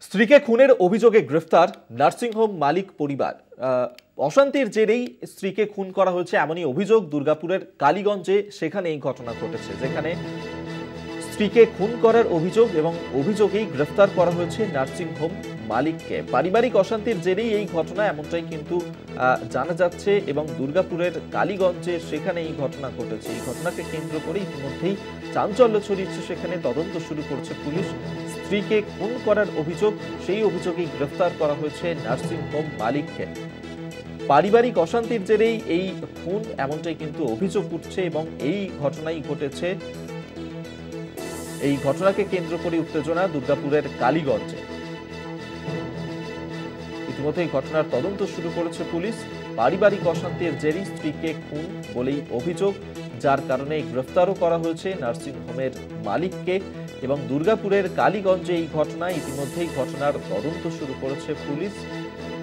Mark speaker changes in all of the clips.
Speaker 1: স্ত্রীকে খুনের অভিযোগে গ্রেফতার নার্সিংহোম মালিক পরিবার। অশান্তির জেরেই স্ত্রীকে খুন করা হয়েছে এমনই অভিযোগ দুর্গাপুরের কালীগঞ্জে। সেখানে এই ঘটনা ঘটেছে, যেখানে স্ত্রীকে খুন করার অভিযোগ এবং অভিযোগেই গ্রেফতার করা হয়েছে নার্সিংহোম মালিককে। পারিবারিক অশান্তির জেরেই এই ঘটনা, এমনটাই কিন্তু জানা যাচ্ছে। এবং দুর্গাপুরের কালীগঞ্জে সেখানে এই ঘটনা ঘটেছে। এই ঘটনাকে কেন্দ্র করে ইতিমধ্যেই চাঞ্চল্য ছড়িয়েছে সেখানে। তদন্ত শুরু করেছে পুলিশ। স্ত্রীকে খুন করার অভিযোগ, সেই অভিযোগেই গ্রেফতার করা হয়েছে নার্সিংহোম মালিককে। পারিবারিক অশান্তির জেরেই এই খুন, এমনটাই কিন্তু অভিযোগ উঠছে এবং এই ঘটনাই ঘটেছে। এই ঘটনাকে কেন্দ্র করে উত্তেজনা দুর্গাপুরের কালীগঞ্জে। ইতিমধ্যে এই ঘটনার তদন্ত শুরু করেছে পুলিশ। পারিবারিক অশান্তির জেরেই স্ত্রীকে খুন বলেই অভিযোগ, যার কারণে গ্রেফতারও করা হয়েছে নার্সিংহোমের মালিককে। এবং দুর্গাপুরের কালীগঞ্জে এই ঘটনা, ইতিমধ্যেই ঘটনার তদন্ত শুরু করেছে পুলিশ।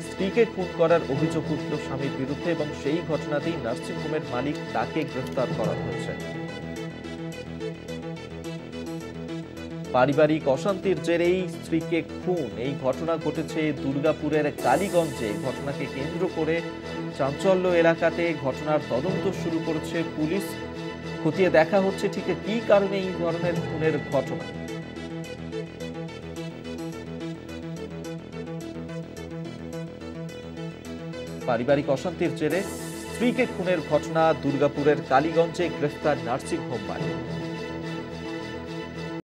Speaker 1: স্ত্রীকে খুন করার অভিযোগ উঠল স্বামীর বিরুদ্ধে এবং সেই ঘটনাতেই নার্সিংহোমের মালিক, তাকে গ্রেফতার করা হয়েছে। পারিবারিক অশান্তির জেরেই স্ত্রীকে খুন, এই ঘটনা ঘটেছে দুর্গাপুরের কালীগঞ্জে। ঘটনাকে কেন্দ্র করে চাঞ্চল্য এলাকাতে। ঘটনার তদন্ত শুরু করেছে পুলিশ। খতিয়ে দেখা হচ্ছে ঠিক কী কারণে এই ধরনের খুনের ঘটনা। পারিবারিক অশান্তির জেরে স্ত্রীকে খুনের ঘটনা দুর্গাপুরের কালীগঞ্জে, গ্রেফতার নার্সিংহোম মালিক।